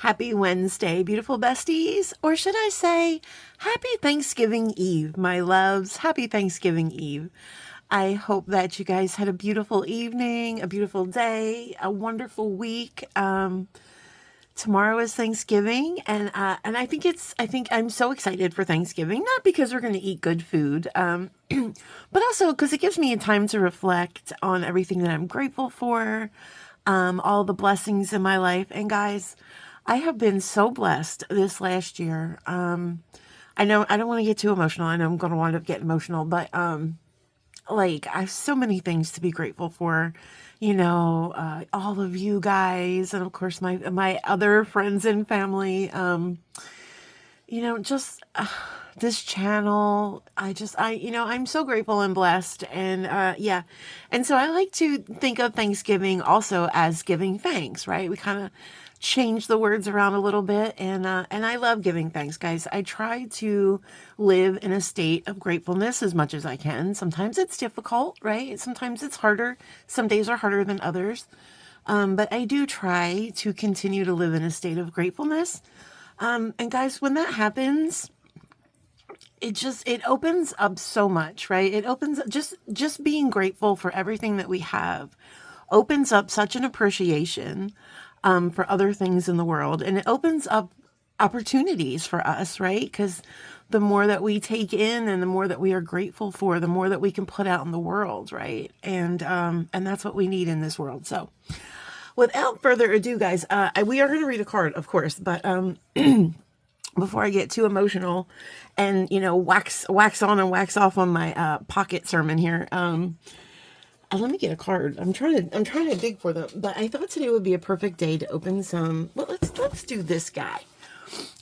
Happy Wednesday, beautiful besties. Or should I say, happy Thanksgiving Eve, my loves. Happy Thanksgiving Eve. I hope that you guys had a beautiful evening, a beautiful day, a wonderful week. Tomorrow is Thanksgiving, and I think I'm so excited for Thanksgiving, not because we're going to eat good food, but also because it gives me a time to reflect on everything that I'm grateful for, all the blessings in my life. And guys, I have been so blessed this last year. I know I don't want to get too emotional. I know I'm going to wind up getting emotional, but like I have so many things to be grateful for. All of you guys, and of course my other friends and family. Just this channel. I'm so grateful and blessed, and yeah. And so I like to think of Thanksgiving also as giving thanks, right? We kind of change the words around a little bit, and I love giving thanks, guys. I try to live in a state of gratefulness as much as I can. Sometimes it's difficult, right? Sometimes it's harder. Some days are harder than others. But I do try to continue to live in a state of gratefulness. And guys, when that happens, it opens up so much, right? It opens just being grateful for everything that we have opens up such an appreciation for other things in the world, and it opens up opportunities for us, right? Because the more that we take in and the more that we are grateful for, the more that we can put out in the world, right? And that's what we need in this world. So without further ado, guys, we are going to read a card, of course, but before I get too emotional and wax on and wax off on my pocket sermon here, let me get a card. I'm trying to dig for them, but I thought today would be a perfect day to open some. Well, let's do this guy.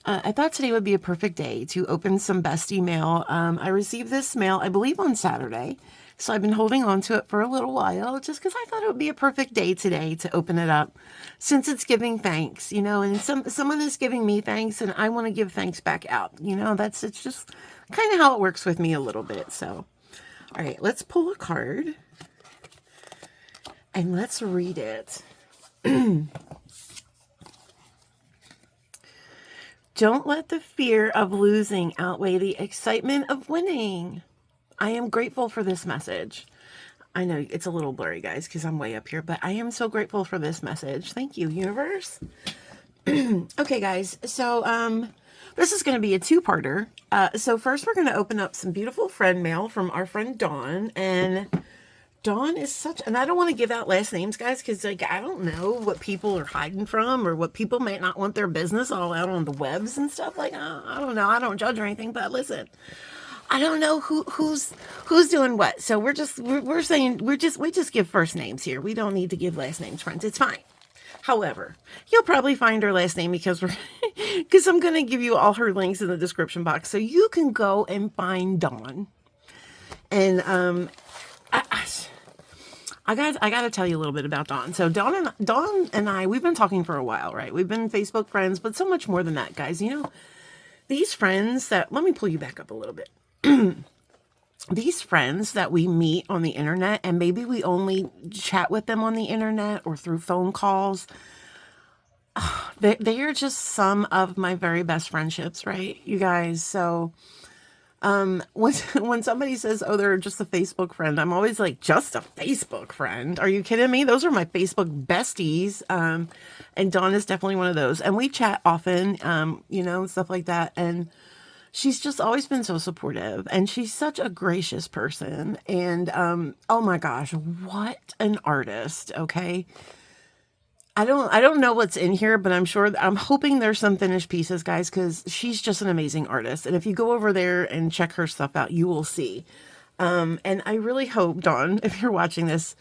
I thought today would be a perfect day to open some Bestie mail. I received this mail, I believe, on Saturday. So I've been holding on to it for a little while just because I thought it would be a perfect day today to open it up since it's giving thanks, and someone is giving me thanks and I want to give thanks back out. It's just kind of how it works with me a little bit. So, all right, let's pull a card and let's read it. Don't let the fear of losing outweigh the excitement of winning. I am grateful for this message. I know it's a little blurry, guys, because I'm way up here, but I am so grateful for this message. Thank you, universe. Okay, guys, so this is going to be a two-parter. So first we're going to open up some beautiful friend mail from our friend Dawn, and Dawn is and I don't want to give out last names, guys, because I don't know what people are hiding from or what people might not want their business all out on the webs and stuff. I don't know. I don't judge or anything, but listen, I don't know who's doing what. So we're saying we just give first names here. We don't need to give last names, friends. It's fine. However, you'll probably find her last name because I'm going to give you all her links in the description box so you can go and find Dawn. And I got to tell you a little bit about Dawn. So Dawn and I, we've been talking for a while, right? We've been Facebook friends, but so much more than that, guys. These friends let me pull you back up a little bit. These friends that we meet on the internet, and maybe we only chat with them on the internet or through phone calls, they are just some of my very best friendships, right, you guys? So when somebody says, oh, they're just a Facebook friend, I'm always like, just a Facebook friend? Are you kidding me? Those are my Facebook besties. And Dawn is definitely one of those. And we chat often, stuff like that. And she's just always been so supportive, and she's such a gracious person. And, oh my gosh, what an artist. Okay. I don't know what's in here, but I'm hoping there's some finished pieces, guys, because she's just an amazing artist. And if you go over there and check her stuff out, you will see. And I really hope, Dawn, if you're watching this,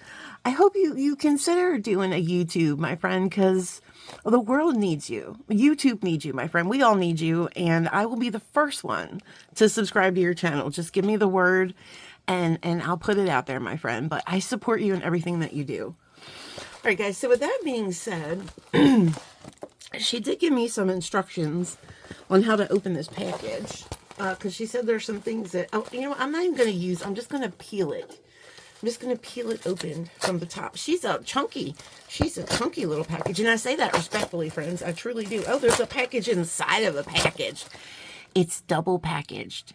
I hope you consider doing a YouTube, my friend, because the world needs you. YouTube needs you, my friend. We all need you. And I will be the first one to subscribe to your channel. Just give me the word and I'll put it out there, my friend. But I support you in everything that you do. All right, guys. So with that being said, she did give me some instructions on how to open this package. Because she said there's some things that, I'm not even going to use. I'm just going to peel it. I'm just going to peel it open from the top. She's a chunky little package. And I say that respectfully, friends. I truly do. Oh, there's a package inside of a package. It's double packaged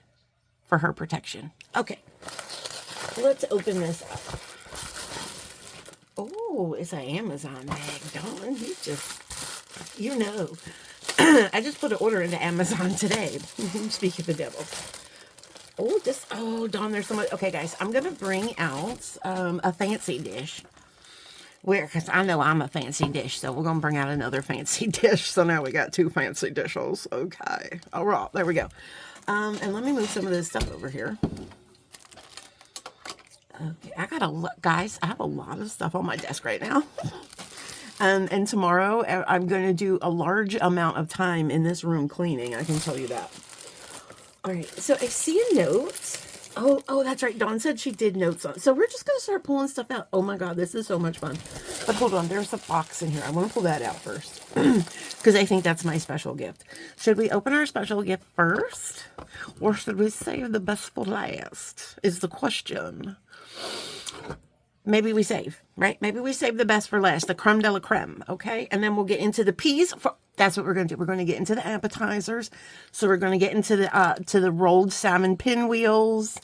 for her protection. Okay. Let's open this up. Oh, it's an Amazon bag, Dawn. You just, you know. I just put an order into Amazon today. Speak of the devil. Oh, Dawn, there's so much. Okay, guys, I'm going to bring out a fancy dish. Because I know I'm a fancy dish, so we're going to bring out another fancy dish. So now we got 2 fancy dishes. Okay. All right, there we go. And let me move some of this stuff over here. Okay, guys, I have a lot of stuff on my desk right now. And tomorrow I'm going to do a large amount of time in this room cleaning. I can tell you that. All right, so I see a note. Oh, that's right. Dawn said she did notes on. So we're just going to start pulling stuff out. Oh my God, this is so much fun. But hold on, there's a box in here. I want to pull that out first because I think that's my special gift. Should we open our special gift first or should we save the best for last is the question. Maybe we save, right? Maybe we save the best for last, the creme de la creme, okay? And then we'll get into the peas. That's what we're going to do. We're going to get into the appetizers. So we're going to get into the rolled salmon pinwheels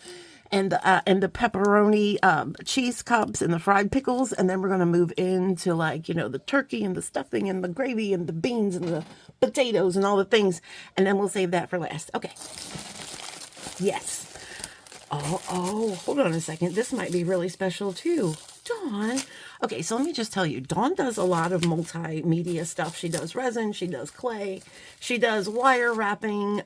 and the pepperoni cheese cups and the fried pickles. And then we're going to move into the turkey and the stuffing and the gravy and the beans and the potatoes and all the things. And then we'll save that for last. Okay. Yes. Oh, hold on a second. This might be really special too. Dawn. Okay, so let me just tell you, Dawn does a lot of multimedia stuff. She does resin, she does clay, she does wire wrapping.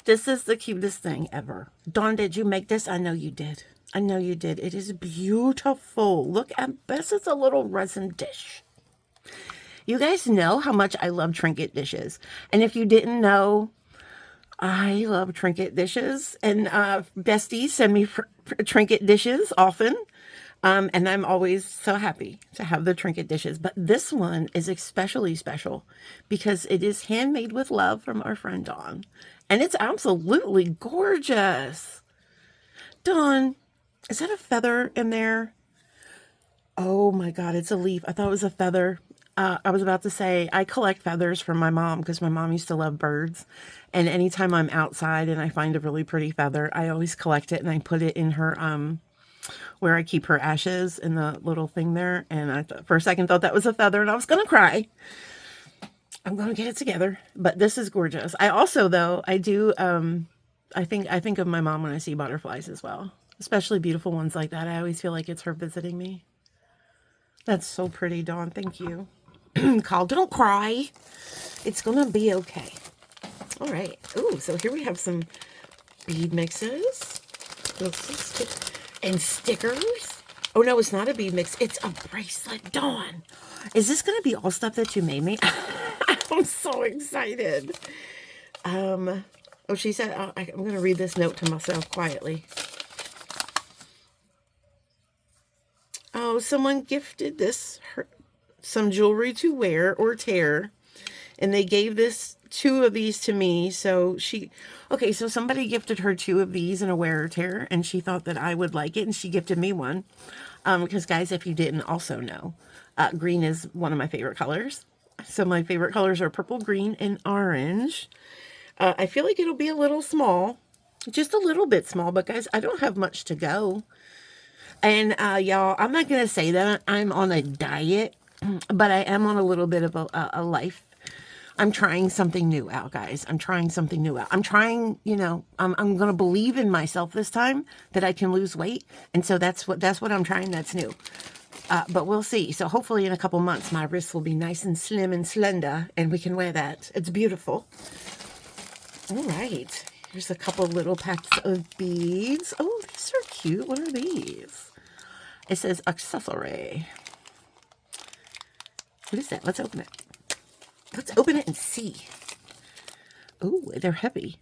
This is the cutest thing ever. Dawn, did you make this? I know you did. I know you did. It is beautiful. Look at this. It's a little resin dish. You guys know how much I love trinket dishes. And if you didn't know, I love trinket dishes, and Bestie send me trinket dishes often, and I'm always so happy to have the trinket dishes. But this one is especially special because it is handmade with love from our friend Dawn, and it's absolutely gorgeous. Dawn, is that a feather in there? Oh my God, it's a leaf. I thought it was a feather. I was about to say, I collect feathers from my mom because my mom used to love birds. And anytime I'm outside and I find a really pretty feather, I always collect it and I put it in her, where I keep her ashes in the little thing there. And I for a second thought that was a feather and I was going to cry. I'm going to get it together. But this is gorgeous. I also, though, I do, I think of my mom when I see butterflies as well. Especially beautiful ones like that. I always feel like it's her visiting me. That's so pretty, Dawn. Thank you. Carl, don't cry. It's going to be okay. All right. Ooh, so here we have some bead mixes. And stickers. Oh, no, it's not a bead mix. It's a bracelet. Dawn, is this going to be all stuff that you made me? I'm so excited. Oh, she said, I'm going to read this note to myself quietly. Oh, someone gifted some jewelry to wear or tear, and they gave 2 of these to me. So so somebody gifted her 2 of these in a wear or tear, and she thought that I would like it, and she gifted me one. Because guys, if you didn't also know, green is one of my favorite colors. So my favorite colors are purple, green, and orange. I feel like it'll be a little small, just a little bit small, but guys, I don't have much to go. And y'all, I'm not going to say that I'm on a diet, but I am on a little bit of a life. I'm trying something new out, guys. I'm trying something new out. I'm trying, I'm going to believe in myself this time that I can lose weight. And so that's what I'm trying. That's new. But we'll see. So hopefully in a couple months, my wrists will be nice and slim and slender and we can wear that. It's beautiful. All right. Here's a couple little packs of beads. Oh, these are cute. What are these? It says accessory. What is that? Let's open it. Let's open it and see. Oh, they're heavy.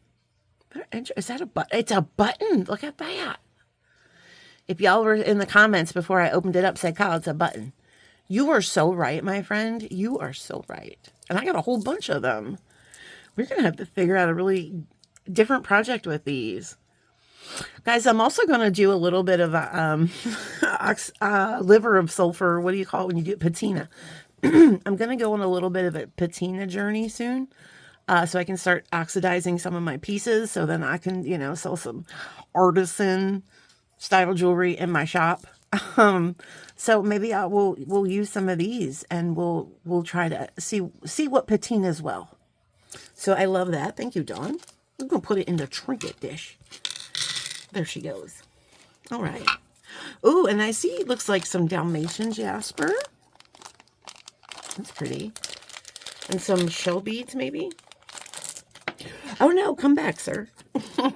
Is that a button? It's a button. Look at that. If y'all were in the comments before I opened it up, said, Kyle, it's a button. You are so right, my friend. You are so right. And I got a whole bunch of them. We're going to have to figure out a really different project with these. Guys, I'm also going to do a little bit of a liver of sulfur. What do you call it when you do patina? I'm going to go on a little bit of a patina journey soon. So I can start oxidizing some of my pieces. So then I can, sell some artisan style jewelry in my shop. So maybe we'll use some of these, and we'll try to see what patina's well. So I love that. Thank you, Dawn. I'm going to put it in the trinket dish. There she goes. All right. Oh, and I see it looks like some Dalmatian jasper. That's pretty. And some shell beads, maybe. Oh, no. Come back, sir.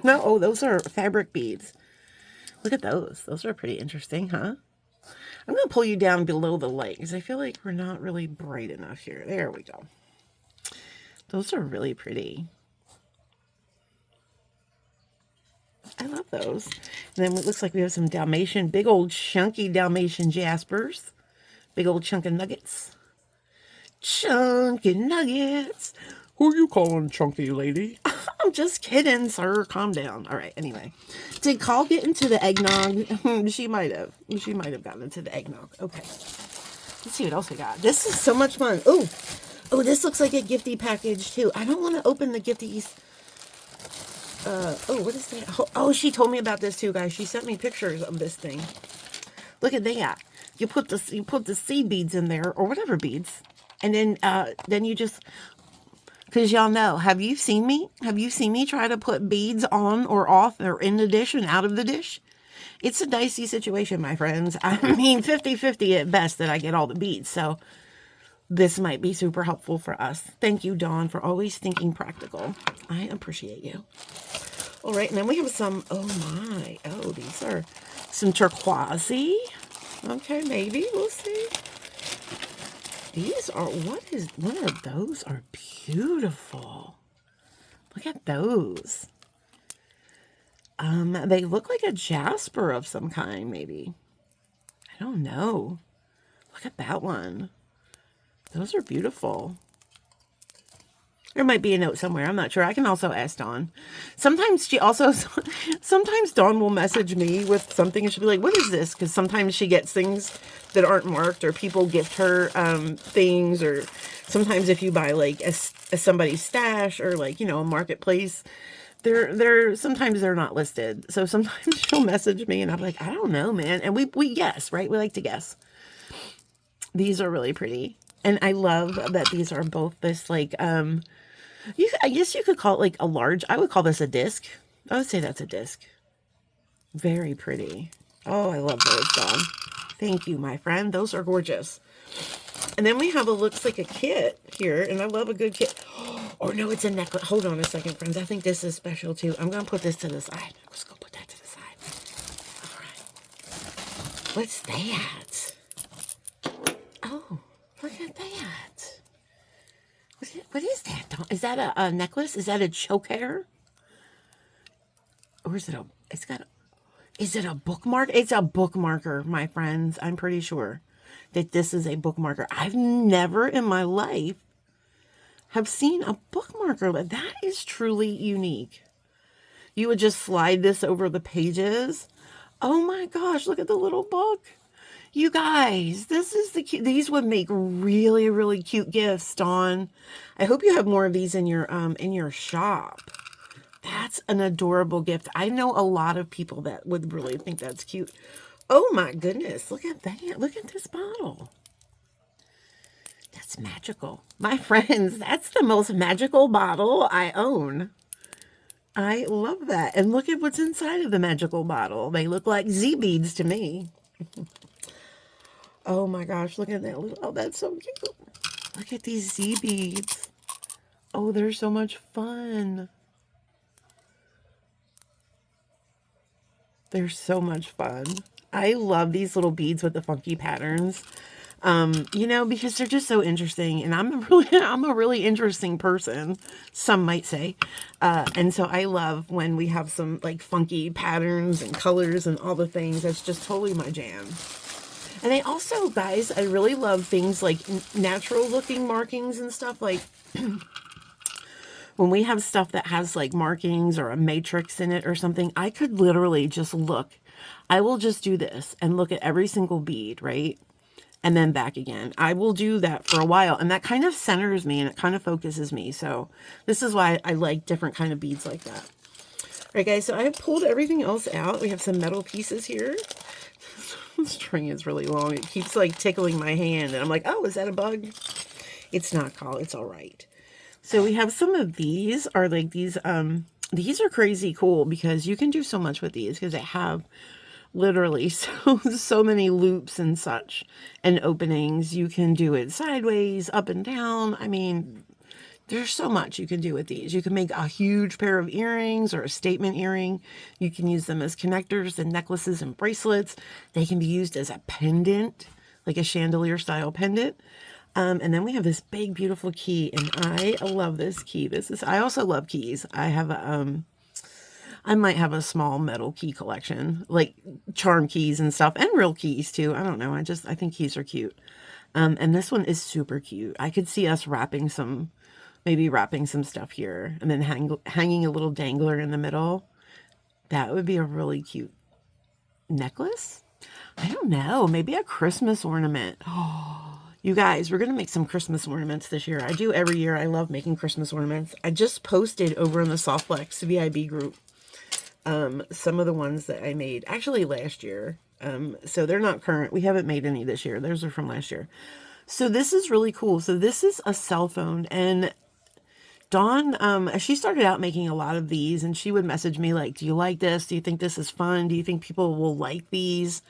No, oh, those are fabric beads. Look at those. Those are pretty interesting, huh? I'm going to pull you down below the light because I feel like we're not really bright enough here. There we go. Those are really pretty. I love those. And then it looks like we have some Dalmatian, big old chunky Dalmatian jaspers. Big old chunk of nuggets. Chunky nuggets. Who are you calling chunky, lady? I'm just kidding, sir. Calm down. All right, anyway. Did Call get into the eggnog? She might have. She might have gotten into the eggnog. Okay. Let's see what else we got. This is so much fun. Oh, this looks like a gifty package, too. I don't want to open the gifties. Oh, what is that? Oh, she told me about this, too, guys. She sent me pictures of this thing. Look at that. You put the seed beads in there, or whatever beads. And then you just... Because y'all know, have you seen me? Have you seen me try to put beads on or off or in the dish and out of the dish? It's a dicey situation, my friends. I mean, 50-50 at best that I get all the beads. So this might be super helpful for us. Thank you, Dawn, for always thinking practical. I appreciate you. All right, and then we have some, oh my. Oh, these are some turquoise. Okay, maybe. We'll see. These are, what are those? Are beautiful. Look at those. They look like a jasper of some kind, maybe. I don't know. Look at that one. Those are beautiful. There might be a note somewhere. I'm not sure. I can also ask Dawn. Sometimes Dawn will message me with something and she'll be like, what is this? Because sometimes she gets things that aren't marked, or people gift her things, or sometimes if you buy like a somebody's stash, or like, a marketplace, sometimes they're not listed. So sometimes she'll message me and I'm like, I don't know, man. And we guess, right? We like to guess. These are really pretty. And I love that these are both this like, I guess you could call it like a large, I would call this a disc. I would say that's a disc. Very pretty. Oh, I love those, Dawn. Thank you, my friend. Those are gorgeous. And then we have looks like a kit here, and I love a good kit. Oh, no, it's a necklace. Hold on a second, friends. I think this is special, too. I'm going to put this to the side. Let's go put that to the side. All right. What's that? Oh, look at that. What is that? Is that a necklace? Is that a choke hair? Or is it is it a bookmark? It's a bookmarker, my friends. I'm pretty sure that this is a bookmarker. I've never in my life have seen a bookmarker, but that is truly unique. You would just slide this over the pages. Oh my gosh, look at the little book. You guys, this is these would make really, really cute gifts, Dawn. I hope you have more of these in your shop. That's an adorable gift. I know a lot of people that would really think that's cute. Oh my goodness, look at that. Look at this bottle. That's magical. My friends, that's the most magical bottle I own. I love that. And look at what's inside of the magical bottle. They look like Z beads to me. Oh my gosh, look at that little, oh, that's so cute. Look at these Z beads. Oh, they're so much fun. They're so much fun. I love these little beads with the funky patterns. Because they're just so interesting, and I'm a really interesting person, some might say. And so I love when we have some like funky patterns and colors and all the things. That's just totally my jam. And I also, guys, I really love things like natural looking markings and stuff. Like when we have stuff that has like markings or a matrix in it or something, I could literally just look. I will just do this and look at every single bead, right? And then back again. I will do that for a while, and that kind of centers me and it kind of focuses me. So this is why I like different kind of beads like that. All right, guys, so I have pulled everything else out. We have some metal pieces here. The string is really long. It keeps like tickling my hand, and I'm like, oh, is that a bug? It's not, Call. It's all right. So we have some of these are like these are crazy cool because you can do so much with these because they have literally so many loops and such and openings. You can do it sideways, up and down. I mean, there's so much you can do with these. You can make a huge pair of earrings or a statement earring. You can use them as connectors and necklaces and bracelets. They can be used as a pendant, like a chandelier style pendant. And then we have this big, beautiful key, and I love this key. I also love keys. I have I might have a small metal key collection, like charm keys and stuff, and real keys too. I don't know. I think keys are cute. And this one is super cute. I could see us maybe wrapping some stuff here, and then hanging a little dangler in the middle. That would be a really cute necklace. I don't know. Maybe a Christmas ornament. Oh. You guys, we're going to make some Christmas ornaments this year. I do every year. I love making Christmas ornaments. I just posted over in the Softflex VIB group some of the ones that I made actually last year. So they're not current. We haven't made any this year. Those are from last year. So this is really cool. So this is a cell phone, and Dawn, she started out making a lot of these, and she would message me like, do you like this? Do you think this is fun? Do you think people will like these?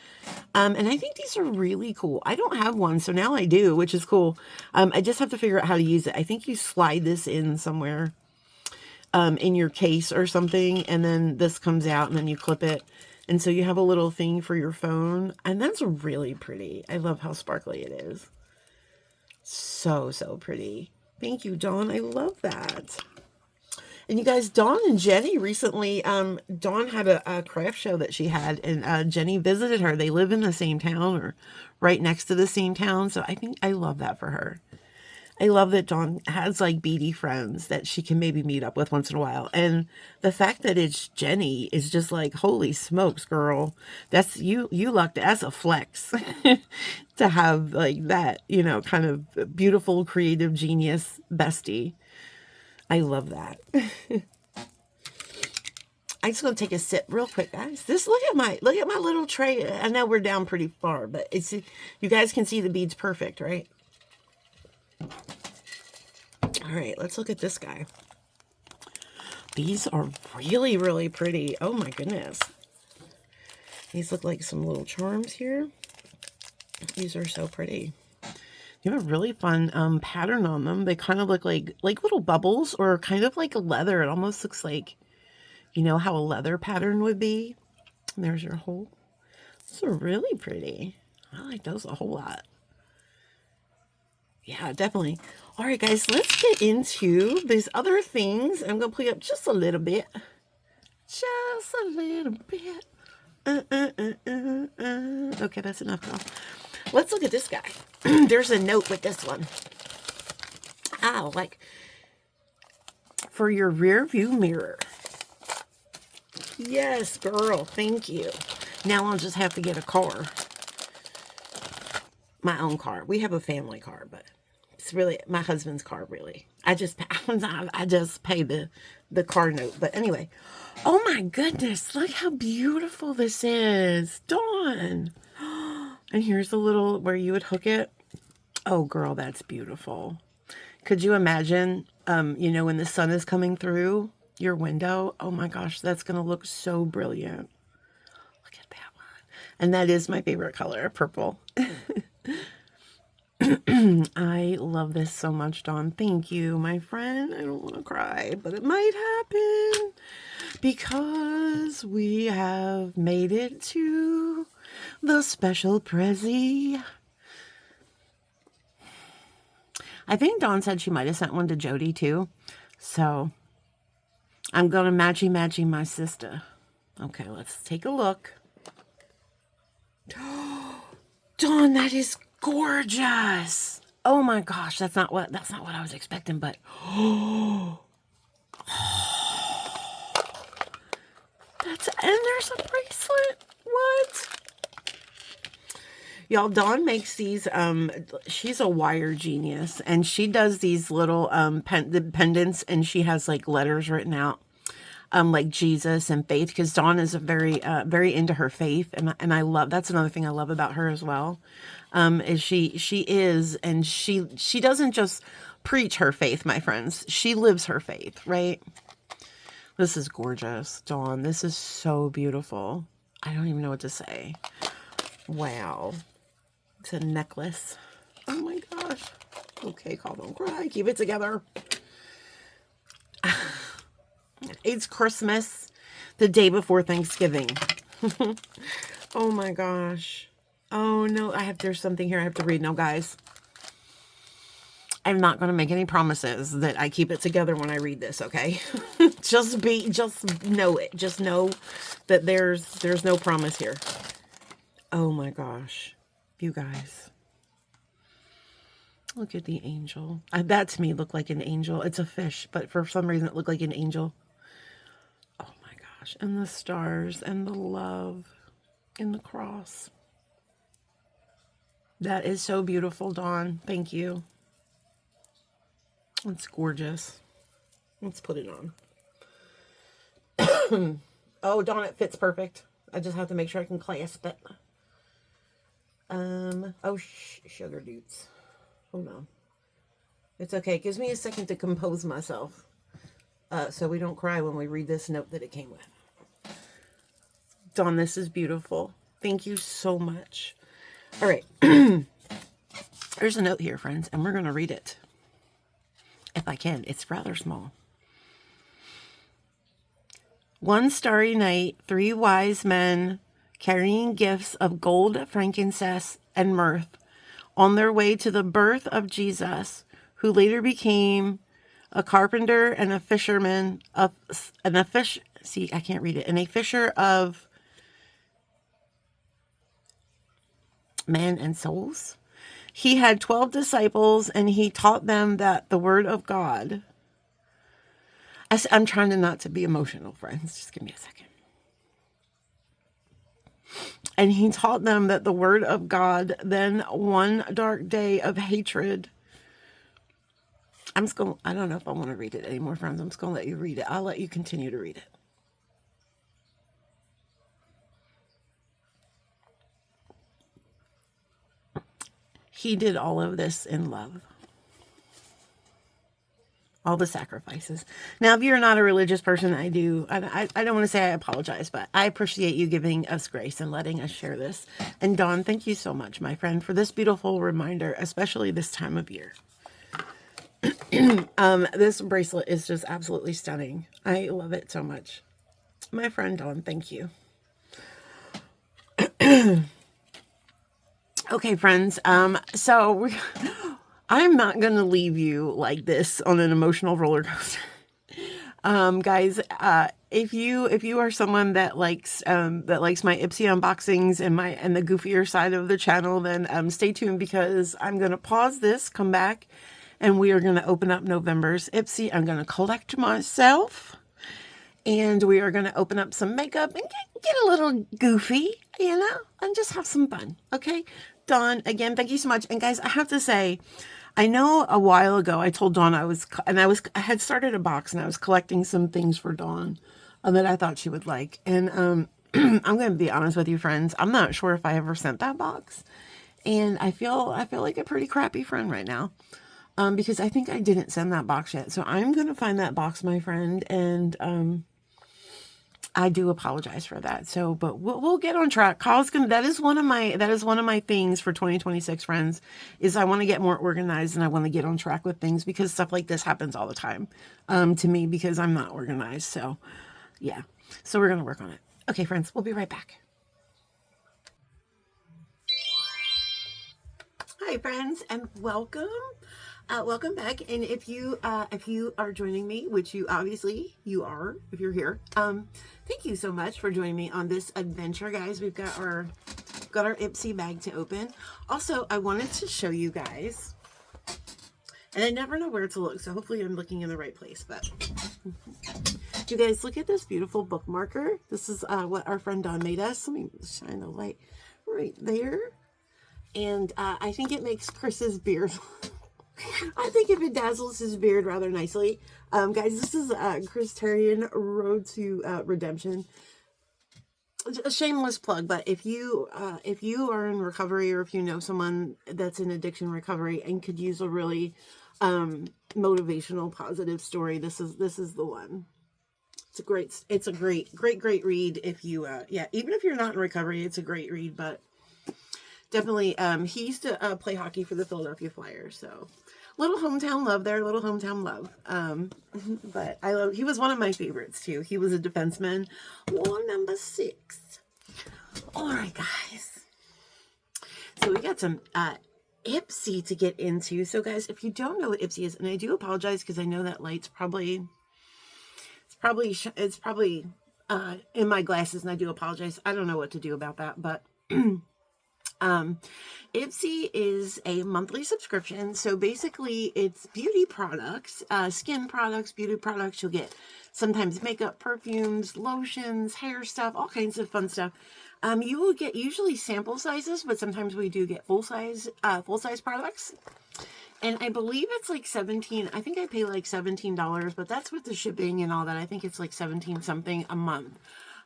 And I think these are really cool. I don't have one, so now I do, which is cool. I just have to figure out how to use it. I think you slide this in somewhere in your case or something, and then this comes out, and then you clip it. And so you have a little thing for your phone, and that's really pretty. I love how sparkly it is. So pretty. Thank you, Dawn. I love that. And you guys, Dawn and Jenny recently, Dawn had a craft show that she had, and Jenny visited her. They live in the same town or right next to the same town. So I think I love that for her. I love that Dawn has like beady friends that she can maybe meet up with once in a while. And the fact that it's Jenny is just like, holy smokes, girl. That's you lucked as a flex to have like that, kind of beautiful, creative genius bestie. I love that. I'm just gonna take a sip real quick, guys. Look at my little tray. I know we're down pretty far, but you guys can see the beads perfect, right? All right, let's look at this guy. These are really, really pretty. Oh my goodness. These look like some little charms here. These are so pretty. You have a really fun pattern on them. They kind of look like little bubbles, or kind of like a leather. It almost looks like, how a leather pattern would be. And there's your hole. These are really pretty. I like those a whole lot. Yeah, definitely. All right, guys, let's get into these other things. I'm going to play up just a little bit. Just a little bit. Okay, that's enough, girl. Let's look at this guy. There's a note with this one. Oh, like for your rear view mirror. Yes, girl. Thank you. Now I'll just have to get a car. My own car. We have a family car, but it's really my husband's car, really. I just pay the car note. But anyway. Oh my goodness. Look how beautiful this is. Dawn. And here's the little where you would hook it. Oh, girl, that's beautiful. Could you imagine, when the sun is coming through your window? Oh my gosh, that's going to look so brilliant. Look at that one. And that is my favorite color, purple. I love this so much, Dawn. Thank you, my friend. I don't want to cry, but it might happen because we have made it to the special Prezi. I think Dawn said she might have sent one to Jody too. So I'm going to matchy my sister. Okay, let's take a look. Dawn, that is gorgeous. Oh my gosh, that's not what I was expecting, but and there's a bracelet. What? Y'all, Dawn makes these, she's a wire genius, and she does these little pendants, and she has like letters written out, like Jesus and faith, because Dawn is a very into her faith, and I love, that's another thing I love about her as well, is she is, and she doesn't just preach her faith, my friends, she lives her faith, right? This is gorgeous, Dawn. This is so beautiful. I don't even know what to say. Wow. It's a necklace. Oh my gosh. Okay, Call, don't cry. Keep it together. It's Christmas, the day before Thanksgiving. Oh my gosh. Oh no, there's something here I have to read now, guys. I'm not going to make any promises that I keep it together when I read this, okay? Just know it. Just know that there's no promise here. Oh my gosh. You guys. Look at the angel. That to me looked like an angel. It's a fish, but for some reason it looked like an angel. Oh my gosh. And the stars and the love and the cross. That is so beautiful, Dawn. Thank you. It's gorgeous. Let's put it on. Oh, Dawn, it fits perfect. I just have to make sure I can clasp it. Oh, sugar doots. Hold on. It's okay. It gives me a second to compose myself. So we don't cry when we read this note that it came with. Dawn, this is beautiful. Thank you so much. All right. There's a note here, friends, and we're going to read it. If I can. It's rather small. One starry night, 3 wise men carrying gifts of gold, frankincense, and myrrh on their way to the birth of Jesus, who later became a carpenter and a fisherman and a fisher of men and souls. He had 12 disciples, and he taught them that the word of God. I'm trying to not to be emotional, friends. Just give me a second. And he taught them that the word of God. Then one dark day of hatred. I don't know if I want to read it anymore, friends. I'm just going to let you read it. I'll let you continue to read it. He did all of this in love. All the sacrifices. Now, if you're not a religious person, I don't want to say I apologize, but I appreciate you giving us grace and letting us share this. And Dawn, thank you so much, my friend, for this beautiful reminder, especially this time of year. This bracelet is just absolutely stunning. I love it so much. My friend Dawn, thank you. Okay, friends. So I'm not going to leave you like this on an emotional roller coaster. Guys, if you are someone that likes my Ipsy unboxings and the goofier side of the channel, then stay tuned, because I'm going to pause this, come back, and we are going to open up November's Ipsy. I'm going to collect myself, and we are going to open up some makeup and get a little goofy, and just have some fun. Okay, Dawn, again, thank you so much. And guys, I have to say, I know a while ago I told Dawn I had started a box, and I was collecting some things for Dawn that I thought she would like. And I'm going to be honest with you, friends. I'm not sure if I ever sent that box, and I feel like a pretty crappy friend right now, because I think I didn't send that box yet. So I'm going to find that box, my friend, and I do apologize for that. So, but we'll get on track. That is one of my things for 2026, friends, is I want to get more organized, and I want to get on track with things, because stuff like this happens all the time, to me, because I'm not organized. So yeah, so we're going to work on it. Okay, friends, we'll be right back. Hi, friends, and welcome. Welcome back. And if you are joining me, which you obviously you are, if you're here, thank you so much for joining me on this adventure, guys. We've got our Ipsy bag to open. Also, I wanted to show you guys, and I never know where to look, so hopefully I'm looking in the right place, but you guys look at this beautiful bookmarker? This is what our friend Dawn made us. Let me shine the light right there. And I think it makes Chris's beard, I think it bedazzles his beard rather nicely. Guys, this is Chris Terrian Road to Redemption. A shameless plug, but if you are in recovery, or if you know someone that's in addiction recovery and could use a really motivational, positive story, this is the one. It's a great read. If you even if you're not in recovery, it's a great read. But definitely, he used to play hockey for the Philadelphia Flyers, so little hometown love there, little hometown love. But he was one of my favorites too. He was a defenseman. War number 6. All right, guys. So we got some Ipsy to get into. So guys, if you don't know what Ipsy is, and I do apologize because I know that light's probably in my glasses, and I do apologize. I don't know what to do about that, but Ipsy is a monthly subscription. So basically it's beauty products, skin products, beauty products. You'll get sometimes makeup, perfumes, lotions, hair stuff, all kinds of fun stuff. You will get usually sample sizes, but sometimes we do get full size products. And I believe it's like 17. I think I pay like $17, but that's with the shipping and all that. I think it's like 17 something a month.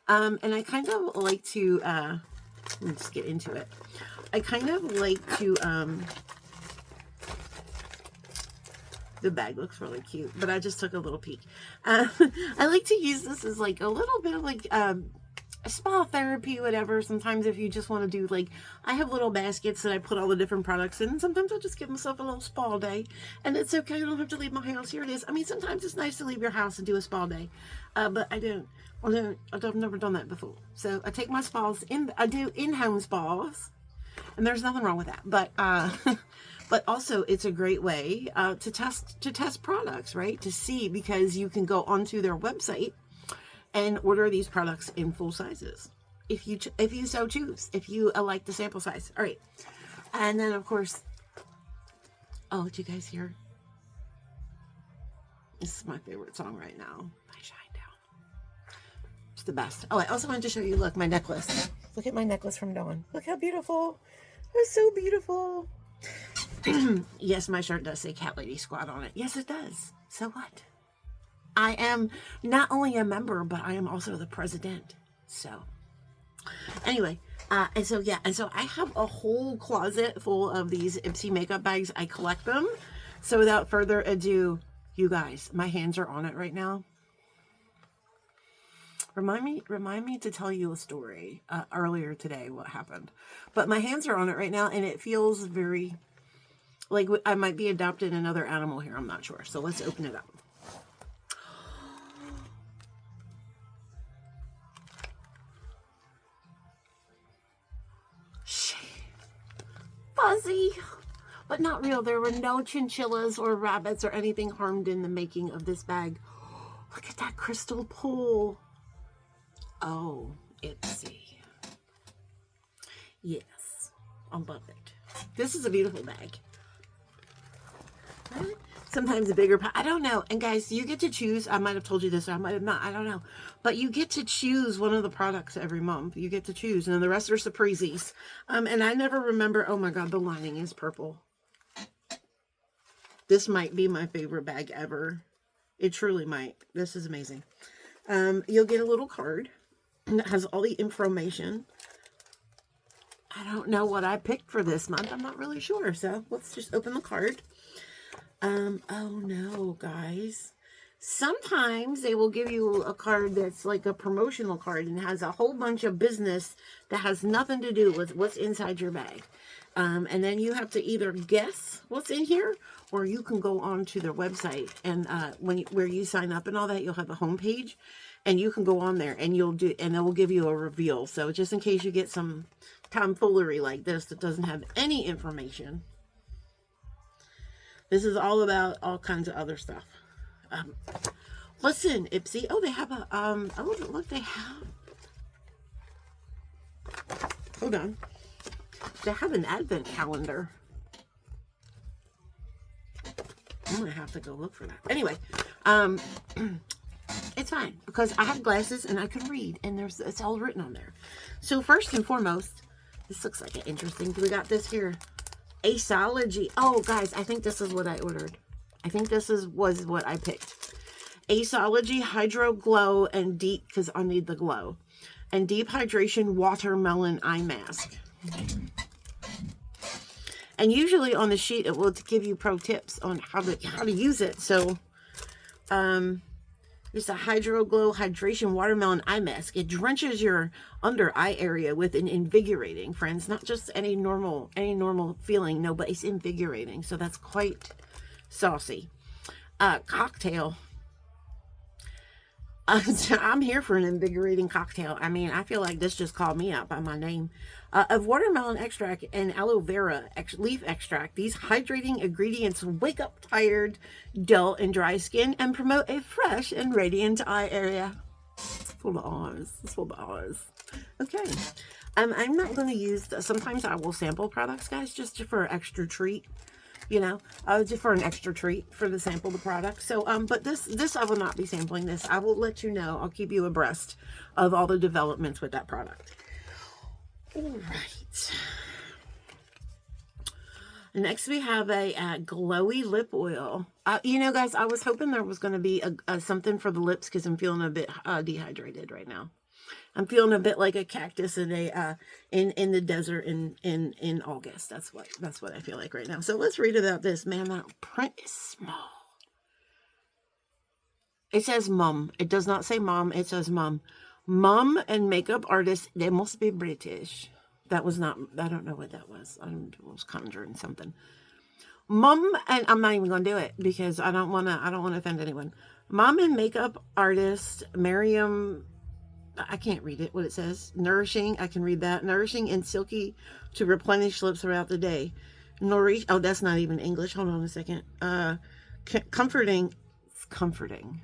And I kind of like to, let's get into it. I kind of like to, the bag looks really cute, but I just took a little peek. I like to use this as like a little bit of like, a spa therapy, whatever. Sometimes if you just want to do like, I have little baskets that I put all the different products in, and sometimes I'll just give myself a little spa day, and it's okay. I don't have to leave my house. Here it is. I mean, sometimes it's nice to leave your house and do a spa day, but I've never done that before. So I take my spas I do in-home spas, and there's nothing wrong with that. But but also it's a great way to test products, right? To see, because you can go onto their website and order these products in full sizes, if you so choose, if you like the sample size. All right, and then of course, oh, did you guys hear? This is my favorite song right now. My Shine Down. It's the best. Oh, I also wanted to show you. Look, my necklace. Look at my necklace from Dawn. Look how beautiful. It's so beautiful. Yes, my shirt does say Cat Lady Squad on it. Yes, it does. So what? I am not only a member, but I am also the president. So anyway, and so I have a whole closet full of these Ipsy makeup bags. I collect them. So without further ado, you guys, my hands are on it right now. Remind me to tell you a story earlier today, what happened. But my hands are on it right now, and it feels very like I might be adopting another animal here. I'm not sure. So let's open it up. Fuzzy, but not real. There were no chinchillas or rabbits or anything harmed in the making of this bag. Look at that crystal pool. Oh, Ipsy. Yes, I love it. This is a beautiful bag. Sometimes a bigger I don't know. And guys, you get to choose. I might have told you this, or I might have not. I don't know. But you get to choose one of the products every month. You get to choose. And then the rest are surprises. And I never remember. Oh my God, the lining is purple. This might be my favorite bag ever. It truly might. This is amazing. You'll get a little card that has all the information. I don't know what I picked for this month. I'm not really sure. So let's just open the card. Oh no, guys. Sometimes they will give you a card that's like a promotional card and has a whole bunch of business that has nothing to do with what's inside your bag. And then you have to either guess what's in here, or you can go on to their website, and where you sign up and all that, you'll have a homepage, and you can go on there and and it will give you a reveal. So just in case you get some tomfoolery like this that doesn't have any information. This is all about all kinds of other stuff. Listen, Ipsy. Oh, they have a, oh, look, they have, hold on. They have an advent calendar. I'm going to have to go look for that. Anyway, It's fine because I have glasses and I can read, and it's all written on there. So first and foremost, this looks like an interesting. We got this here, Aceology. Oh, guys, I think this is what I ordered. I think this was what I picked. Aceology Hydro Glow and Deep, because I need the glow, and Deep Hydration Watermelon Eye Mask. And usually on the sheet it will give you pro tips on how to use it. So, it's a Hydro Glow Hydration Watermelon Eye Mask. It drenches your under eye area with an invigorating, friends, not just any normal feeling. No, but it's invigorating. So that's quite saucy. Cocktail. I'm here for an invigorating cocktail. I mean, I feel like this just called me out by my name. Of watermelon extract and aloe vera leaf extract, these hydrating ingredients wake up tired, dull, and dry skin and promote a fresh and radiant eye area. It's full of R's. It's full of R's. Okay. I'm not going to use, sometimes I will sample products, guys, just for an extra treat. You know, just for an extra treat for the sample the product. So, but this I will not be sampling this. I will let you know. I'll keep you abreast of all the developments with that product. All right. Next, we have a glowy lip oil. You know, guys, I was hoping there was going to be a something for the lips because I'm feeling a bit dehydrated right now. I'm feeling a bit like a cactus in the desert in August. That's what I feel like right now. So let's read about this. Man, that print is small. It says mum. It does not say mom. It says mum. Mum and makeup artist. They must be British. That was not. I don't know what that was. I was conjuring something. Mum, and I'm not even going to do it because I don't want to offend anyone. Mom and makeup artist Miriam. I can't read it, what it says. Nourishing, I can read that. Nourishing and silky to replenish lips throughout the day. Nourish, oh, that's not even English. Hold on a second. Comforting. It's comforting.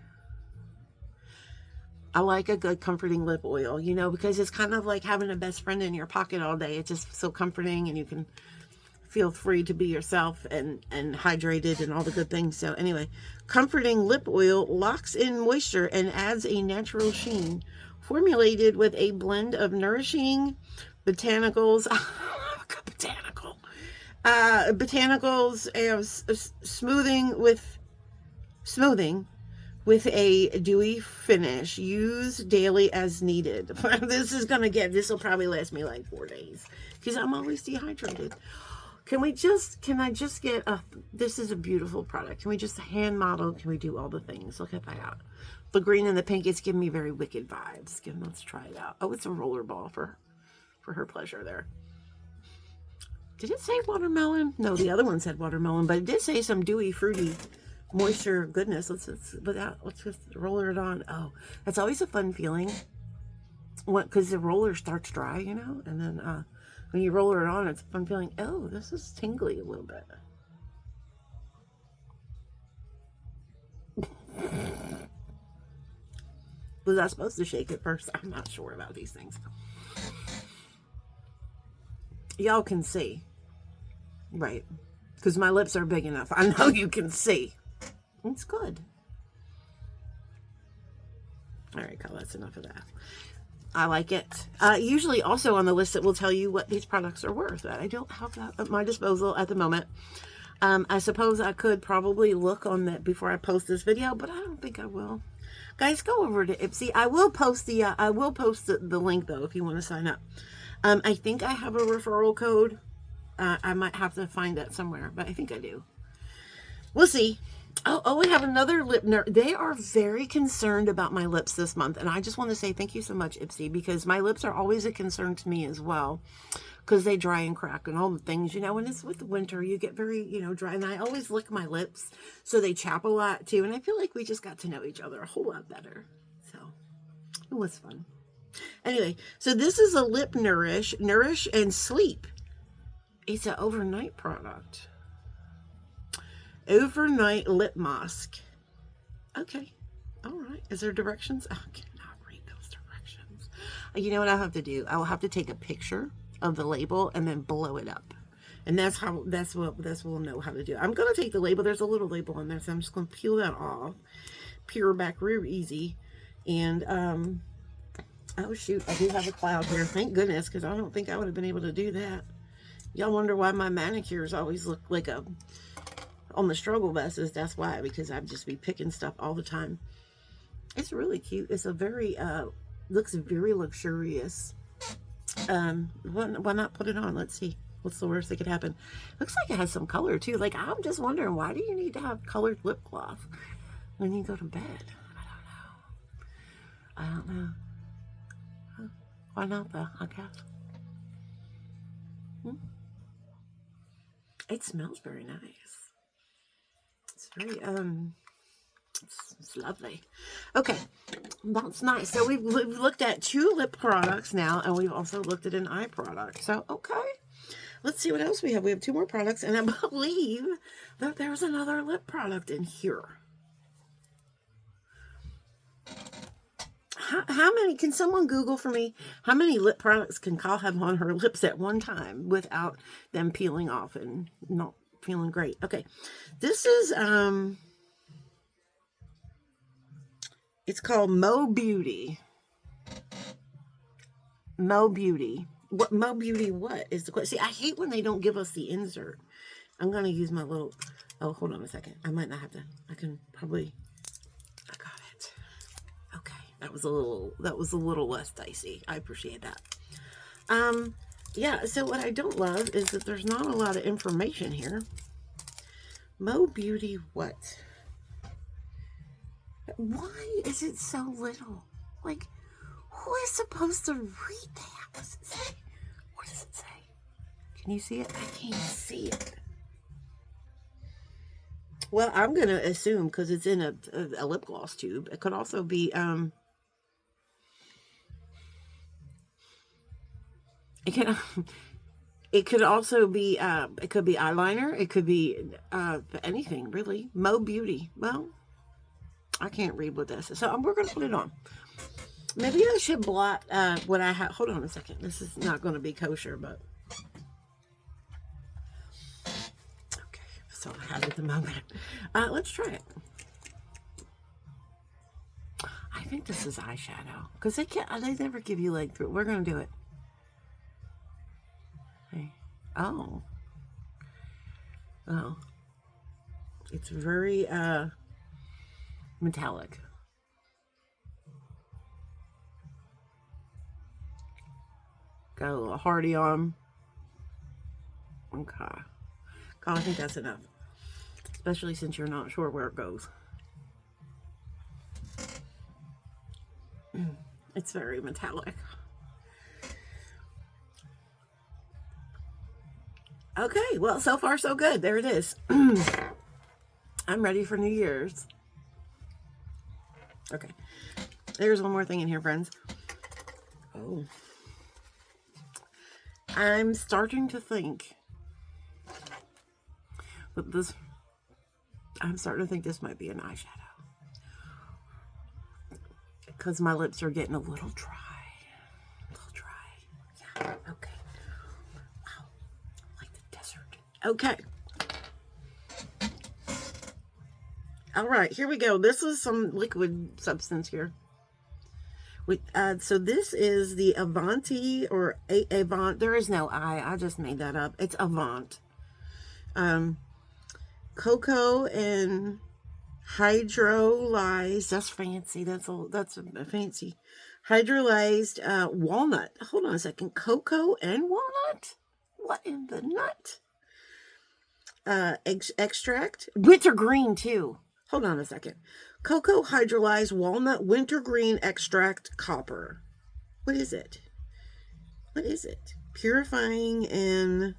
I like a good comforting lip oil, you know, because it's kind of like having a best friend in your pocket all day. It's just so comforting and you can feel free to be yourself and hydrated and all the good things. So anyway, comforting lip oil locks in moisture and adds a natural sheen. Formulated with a blend of nourishing botanicals, botanicals and smoothing with a dewy finish. Use daily as needed. This will probably last me like 4 days because I'm always dehydrated. Can I just get this is a beautiful product. Can we just hand model? Can we do all the things? Look at that. The green and the pink, it's giving me very Wicked vibes. Let's try it out. Oh, it's a rollerball for her pleasure there. Did it say watermelon? No, the other one said watermelon, but it did say some dewy, fruity, moisture goodness. Let's just roller it on. Oh, that's always a fun feeling. Because the roller starts dry, you know, and then when you roller it on, it's a fun feeling. Oh, this is tingly a little bit. Was I supposed to shake it first? I'm not sure about these things. Y'all can see. Right. Because my lips are big enough. I know you can see. It's good. All right, Kyle, that's enough of that. I like it. Usually also on the list it will tell you what these products are worth. I don't have that at my disposal at the moment. I suppose I could probably look on that before I post this video, but I don't think I will. Guys, go over to Ipsy. I will post the link though if you want to sign up. I think I have a referral code. I might have to find that somewhere, but I think I do. We'll see. Oh, we have another lip nurse. They are very concerned about my lips this month, and I just want to say thank you so much, Ipsy, because my lips are always a concern to me as well, because they dry and crack and all the things, you know. When it's with the winter, you get very, you know, dry, and I always lick my lips, so they chap a lot too, and I feel like we just got to know each other a whole lot better, so it was fun. Anyway, so this is a lip nourish and sleep. It's an overnight product. Overnight lip mask. Okay. All right. Is there directions? I cannot read those directions. You know what I'll have to do? I will have to take a picture of the label and then blow it up. And that's what we'll know how to do. I'm going to take the label. There's a little label on there, so I'm just going to peel that off. Peel back real easy. And, oh shoot, I do have a cloud here. Thank goodness, because I don't think I would have been able to do that. Y'all wonder why my manicures always look like a, on the struggle buses. That's why, because I'd just be picking stuff all the time. It's really cute. It's a very, looks very luxurious. Why not put it on? Let's see. What's the worst that could happen? Looks like it has some color too. Like, I'm just wondering, why do you need to have colored lip gloss when you go to bed? I don't know. Why not though, I guess. It smells very nice. It's very, it's lovely. Okay, that's nice. So we've looked at 2 lip products now, and we've also looked at an eye product. So, okay. Let's see what else we have. We have 2 more products, and I believe that there's another lip product in here. How many, can someone Google for me, how many lip products can Kyle have on her lips at one time without them peeling off and not feeling great? Okay, this is, it's called Mo Beauty. Mo Beauty. What, Mo Beauty what is the question? See, I hate when they don't give us the insert. I'm going to use my little, oh, hold on a second. I might not have to, I can probably, I got it. Okay. That was a little less dicey. I appreciate that. Yeah, so what I don't love is that there's not a lot of information here. Mo Beauty what? Why is it so little? Like, who is supposed to read that? What does it say? What does it say? Can you see it? I can't see it. Well, I'm going to assume, because it's in a lip gloss tube, it could also be, it could also be, it could be eyeliner. It could be anything, really. Mo Beauty. Well, I can't read what this is. So we're going to put it on. Maybe I should blot what I have. Hold on a second. This is not going to be kosher, but. Okay. So I have it at the moment. Let's try it. I think this is eyeshadow. Because they never give you like, we're going to do it. Okay. Oh. Oh. It's very metallic. Got a little hardy on. Okay. God, I think that's enough. Especially since you're not sure where it goes. It's very metallic. Okay, well, so far so good. There it is. I'm ready for New Year's. Okay. There's one more thing in here, friends. Oh. I'm starting to think that this might be an eyeshadow. Because my lips are getting a little dry. Yeah, okay. Wow. Like the desert. Okay. All right, here we go. This is some liquid substance here. So this is the Avanti or Avant. There is no I just made that up. It's Avant. Cocoa and hydrolyzed. That's fancy. That's a fancy. Hydrolyzed walnut. Hold on a second. Cocoa and walnut? What in the nut? Extract. Wintergreen too. Hold on a second. Cocoa hydrolyzed walnut wintergreen extract copper. What is it? What is it? Purifying and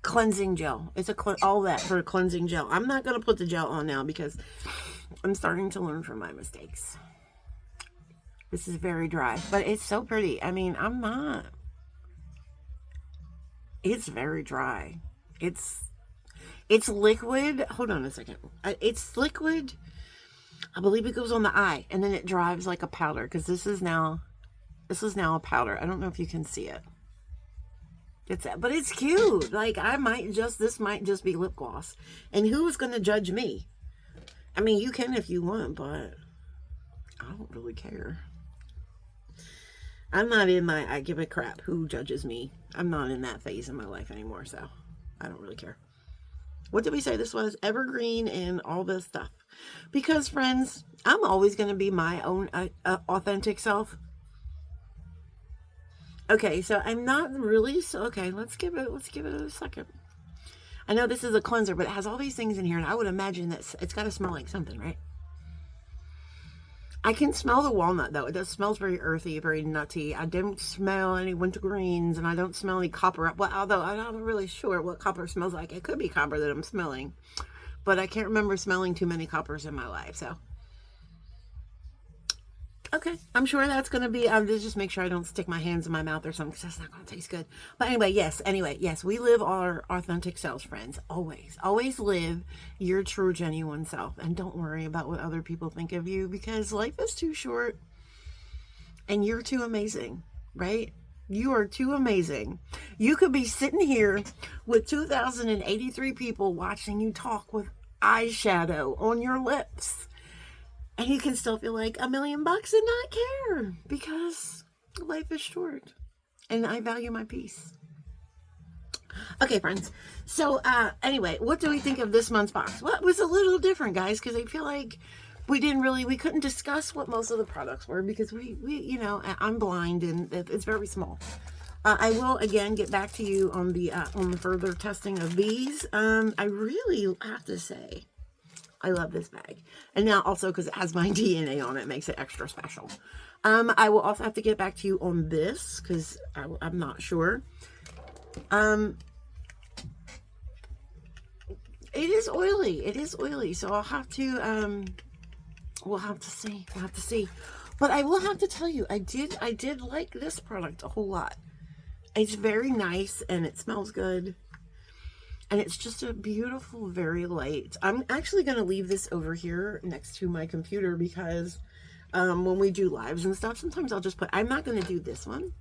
cleansing gel. It's all that for a cleansing gel. I'm not going to put the gel on now because I'm starting to learn from my mistakes. This is very dry, but it's so pretty. I mean, I'm not. It's very dry. It's liquid. Hold on a second. It's liquid. I believe it goes on the eye, and then it dries like a powder. Because this is now a powder. I don't know if you can see it. But it's cute. Like this might just be lip gloss. And who's going to judge me? I mean, you can if you want, but I don't really care. I'm not in my I give a crap who judges me. I'm not in that phase in my life anymore, so I don't really care. What did we say this was? Evergreen and all this stuff. Because, friends, I'm always going to be my own authentic self. Okay, so I'm not really so. Okay, let's give it a second. I know this is a cleanser, but it has all these things in here, and I would imagine that it's got to smell like something, right? I can smell the walnut though. It does smells very earthy, very nutty. I don't smell any wintergreens, and I don't smell any copper. Well, although I'm not really sure what copper smells like. It could be copper that I'm smelling, but I can't remember smelling too many coppers in my life. So, okay, I'm sure that's going to be. Just make sure I don't stick my hands in my mouth or something, because that's not going to taste good. But anyway, yes, we live our authentic selves, friends. Always live your true, genuine self, and don't worry about what other people think of you, because life is too short, and you're too amazing, right? You are too amazing. You could be sitting here with 2,083 people watching you talk with eyeshadow on your lips, and you can still feel like $1 million and not care, because life is short and I value my peace. Okay, friends. So, anyway, what do we think of this month's box? Well, it was a little different, guys, because I feel like we couldn't discuss what most of the products were, because I'm blind and it's very small. I will again get back to you on the further testing of these. I really have to say, I love this bag. And now also, because it has my DNA on it, makes it extra special. I will also have to get back to you on this, because I'm not sure. It is oily. So I'll have to, we'll have to see. But I will have to tell you, I did like this product a whole lot. It's very nice, and it smells good. And it's just a beautiful, very light. I'm actually going to leave this over here next to my computer, because when we do lives and stuff, sometimes I'll just I'm not going to do this one.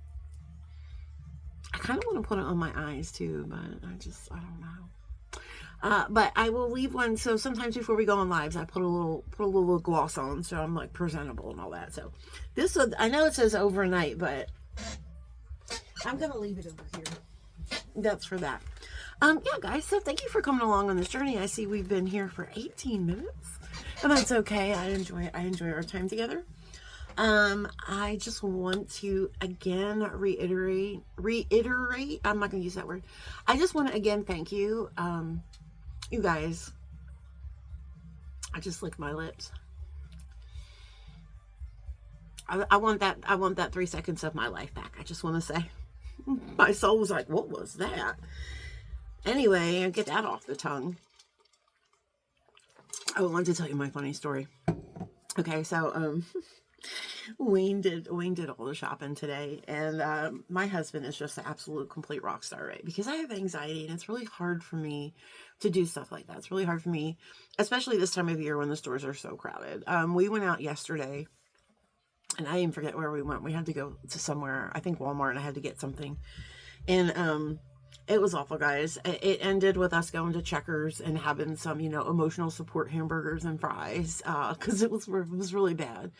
I kind of want to put it on my eyes too, but I don't know. But I will leave one. So sometimes before we go on lives, I put a little gloss on, so I'm like presentable and all that. So this, I know it says overnight, but I'm going to leave it over here. That's for that. Yeah, guys, so thank you for coming along on this journey. I see we've been here for 18 minutes, and that's okay. I enjoy our time together. I just want to again reiterate, I'm not going to use that word. I just want to again thank you, you guys. I just licked my lips. I want that 3 seconds of my life back. I just want to say, my soul was like, what was that? Anyway, get that off the tongue. I wanted to tell you my funny story. Okay, so Wayne did all the shopping today, and my husband is just an absolute complete rock star, right? Because I have anxiety, and it's really hard for me to do stuff like that. It's really hard for me, especially this time of year when the stores are so crowded. We went out yesterday, and I even forget where we went. We had to go to somewhere, I think Walmart, and I had to get something, and it was awful, guys. It ended with us going to Checkers and having some, emotional support hamburgers and fries, because it was really bad.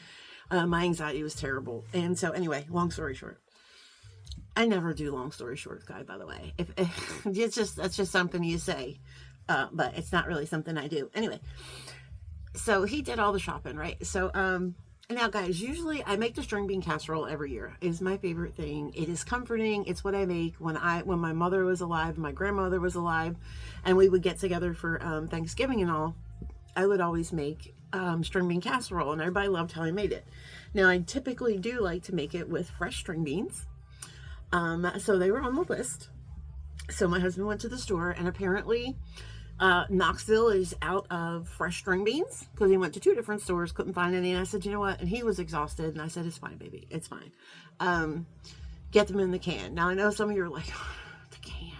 My anxiety was terrible. And so anyway, long story short, I never do long story short, guy, by the way. If that's just something you say, but it's not really something I do. Anyway, so he did all the shopping, right? So, now, guys, usually I make the string bean casserole every year. It is my favorite thing. It is comforting. It's what I make when my mother was alive, my grandmother was alive, and we would get together for Thanksgiving and all. I would always make string bean casserole, and everybody loved how I made it. Now, I typically do like to make it with fresh string beans. So they were on the list. So my husband went to the store, and apparently Knoxville is out of fresh string beans, because he went to 2 different stores, couldn't find any. And I said, you know what? And he was exhausted. And I said, it's fine, baby. It's fine. Get them in the can. Now, I know some of you are like, oh, the can.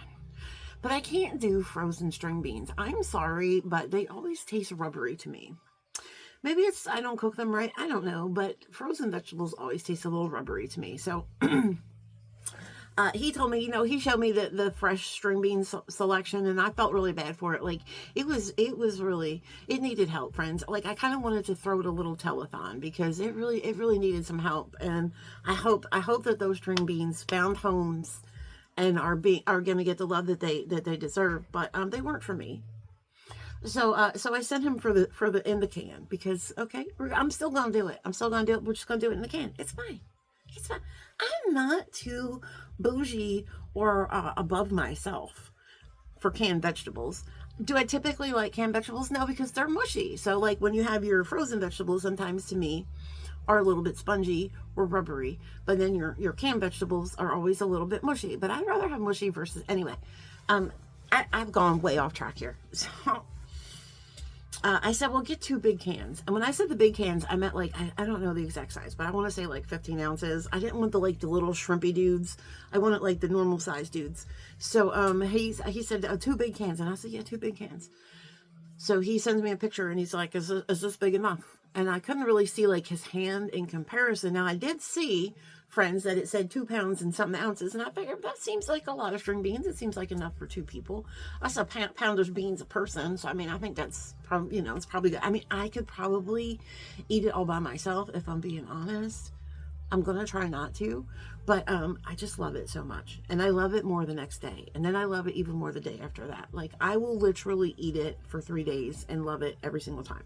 But I can't do frozen string beans. I'm sorry, but they always taste rubbery to me. Maybe it's I don't cook them right. I don't know. But frozen vegetables always taste a little rubbery to me. So He told me, he showed me the fresh string bean selection, and I felt really bad for it. Like it was really, it needed help, friends. Like I kind of wanted to throw it a little telethon because it really needed some help. And I hope that those string beans found homes and are going to get the love that they deserve. But they weren't for me. So I sent him for the in the can because okay, I'm still gonna do it. I'm still gonna do it. We're just gonna do it in the can. It's fine. It's fine. I'm not too bougie or above myself for canned vegetables. Do I typically like canned vegetables? No, because they're mushy. So like when you have your frozen vegetables, sometimes to me are a little bit spongy or rubbery, but then your canned vegetables are always a little bit mushy. But I'd rather have mushy versus anyway. I've gone way off track here. So I said, well, get 2 big cans. And when I said the big cans, I meant like, I don't know the exact size, but I want to say like 15 ounces. I didn't want the little shrimpy dudes. I wanted like the normal size dudes. So he said 2 big cans. And I said, yeah, 2 big cans. So he sends me a picture and he's like, is this big enough? And I couldn't really see like his hand in comparison. Now I did see, friends, that it said 2 pounds and something ounces. And I figured that seems like a lot of string beans. It seems like enough for 2 people. That's a pound of beans a person. So, I mean, I think that's probably, it's probably good. I mean, I could probably eat it all by myself if I'm being honest. I'm going to try not to, but I just love it so much. And I love it more the next day. And then I love it even more the day after that. Like, I will literally eat it for 3 days and love it every single time.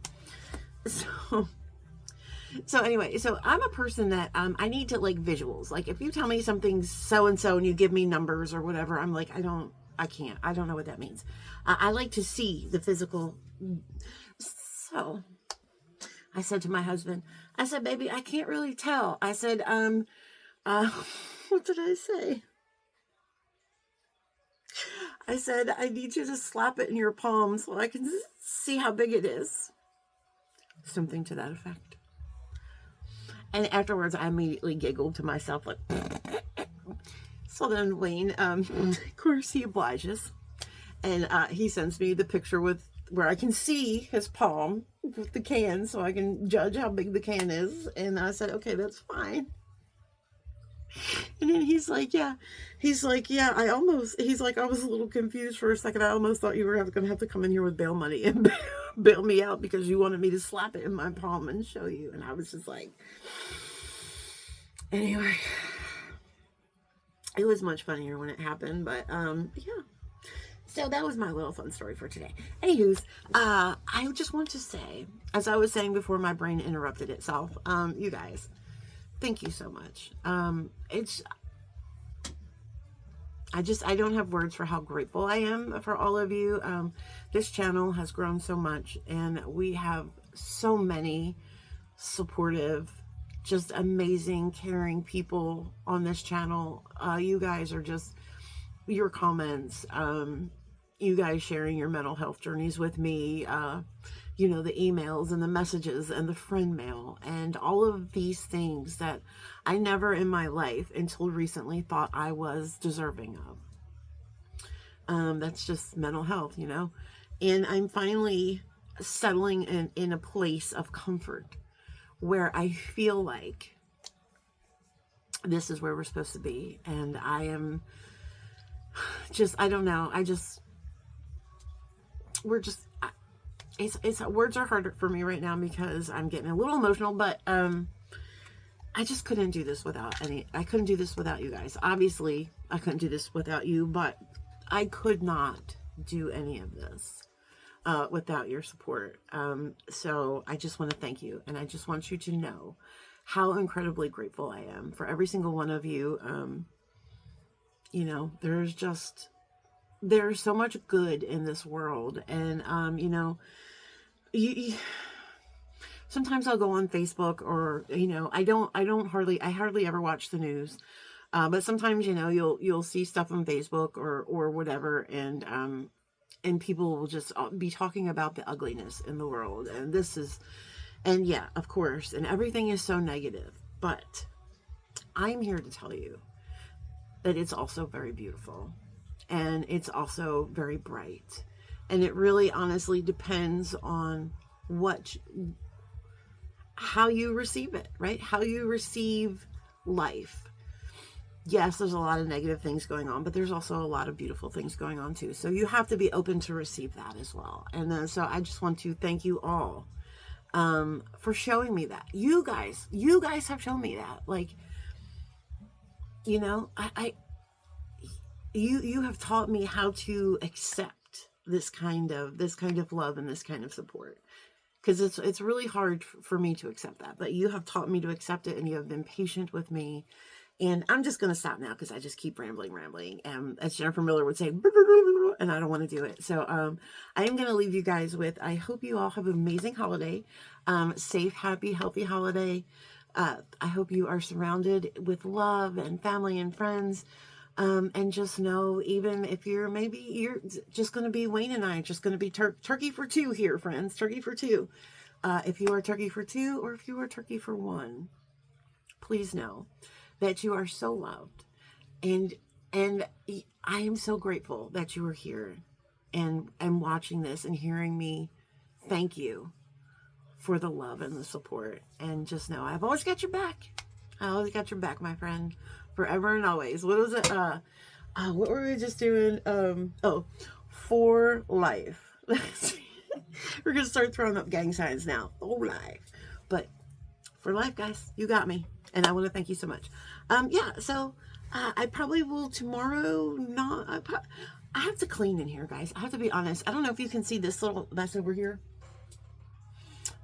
So anyway, so I'm a person that I need to like visuals. Like if you tell me something's so and so and you give me numbers or whatever, I'm like, I don't know what that means. I like to see the physical. So I said to my husband, I said, baby, I can't really tell. I said, what did I say? I said, I need you to slap it in your palm so I can see how big it is. Something to that effect. And afterwards, I immediately giggled to myself, like, so then Wayne, of course, he obliges. And he sends me the picture where I can see his palm with the can so I can judge how big the can is. And I said, okay, that's fine. And then he's like, yeah, he's like, I was a little confused for a second. I almost thought you were going to have to come in here with bail money and bail me out because you wanted me to slap it in my palm and show you. And I was just like, anyway, it was much funnier when it happened, but yeah. So that was my little fun story for today. Anywho's, I just want to say, as I was saying before my brain interrupted itself, you guys, thank you so much. I don't have words for how grateful I am for all of you. This channel has grown so much and we have so many supportive, just amazing, caring people on this channel. You guys are just, your comments, you guys sharing your mental health journeys with me, the emails and the messages and the friend mail and all of these things that I never in my life until recently thought I was deserving of. That's just mental health, and I'm finally settling in a place of comfort where I feel like this is where we're supposed to be. And I am just, I don't know. It's words are harder for me right now because I'm getting a little emotional, but I just couldn't do this I couldn't do this without you guys. Obviously, I couldn't do this without you, but I could not do any of this without your support. So I just want to thank you, and I just want you to know how incredibly grateful I am for every single one of you. There's so much good in this world, and sometimes I'll go on Facebook, or I hardly ever watch the news, but sometimes you'll see stuff on Facebook or whatever, and people will just be talking about the ugliness in the world, and yeah, of course, and everything is so negative, but I'm here to tell you that it's also very beautiful. And it's also very bright. And it really honestly depends on how you receive it, right? How you receive life. yes, there's a lot of negative things going on, but there's also a lot of beautiful things going on too. So you have to be open to receive that as well. And then, so I just want to thank you all for showing me that. You guys have shown me that. Like, you know, you have taught me how to accept this kind of love and this kind of support, because it's really hard for me to accept that, but you have taught me to accept it, and you have been patient with me. And I'm just going to stop now because I just keep rambling. And as Jennifer Miller would say, and I don't want to do it. So I am going to leave you guys with, I hope you all have an amazing holiday. Safe, happy, healthy holiday. I hope you are surrounded with love and family and friends. And just know, even if you're just going to be Wayne and I, just going to be turkey for two here, friends. Turkey for two. If you are turkey for two, or if you are turkey for one, please know that you are so loved, and I am so grateful that you are here and watching this and hearing me thank you for the love and the support. And just know I've always got your back. I always got your back, my friend, forever and always. What was it? What were we just doing? For life. We're gonna start throwing up gang signs now. For life, but for life, guys, you got me. And I want to thank you so much. So I probably will tomorrow not. I have to clean in here, guys. I have to be honest. I don't know if you can see this little mess over here.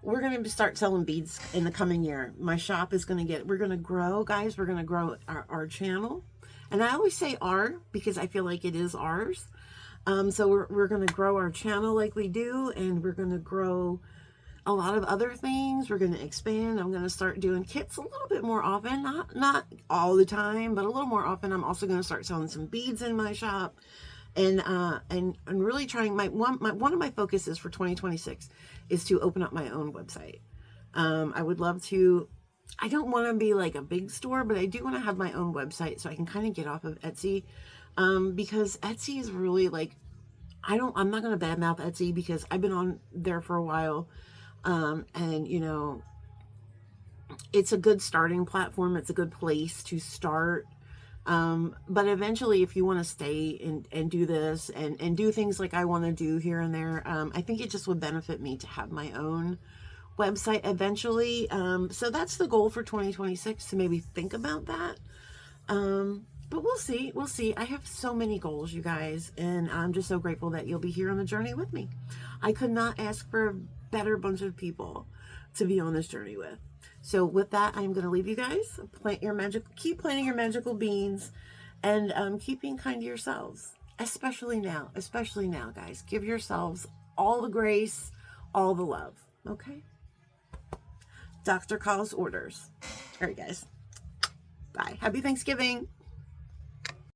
We're going to start selling beads in the coming year. My shop is going to we're going to grow, guys. We're going to grow our channel. And I always say our because I feel like it is ours. So we're going to grow our channel like we do, and we're going to grow a lot of other things. We're going to expand. I'm going to start doing kits a little bit more often, not all the time, but a little more often. I'm also going to start selling some beads in my shop, and really trying one of my focuses for 2026 is to open up my own website. I would love to. I don't want to be like a big store, but I do want to have my own website so I can kind of get off of Etsy, because Etsy is really like, I'm not going to badmouth Etsy because I've been on there for a while. And you know, it's a good starting platform. It's a good place to start. But eventually, if you want to stay and do this and do things like I want to do here and there, I think it just would benefit me to have my own website eventually. So that's the goal for 2026, to maybe think about that. But we'll see. We'll see. I have so many goals, you guys, and I'm just so grateful that you'll be here on the journey with me. I could not ask for a better bunch of people to be on this journey with. So with that, I'm going to leave you guys. Keep planting your magical beans, and keep being kind to yourselves, especially now, guys. Give yourselves all the grace, all the love. Okay. Doctor calls orders. All right, guys. Bye. Happy Thanksgiving.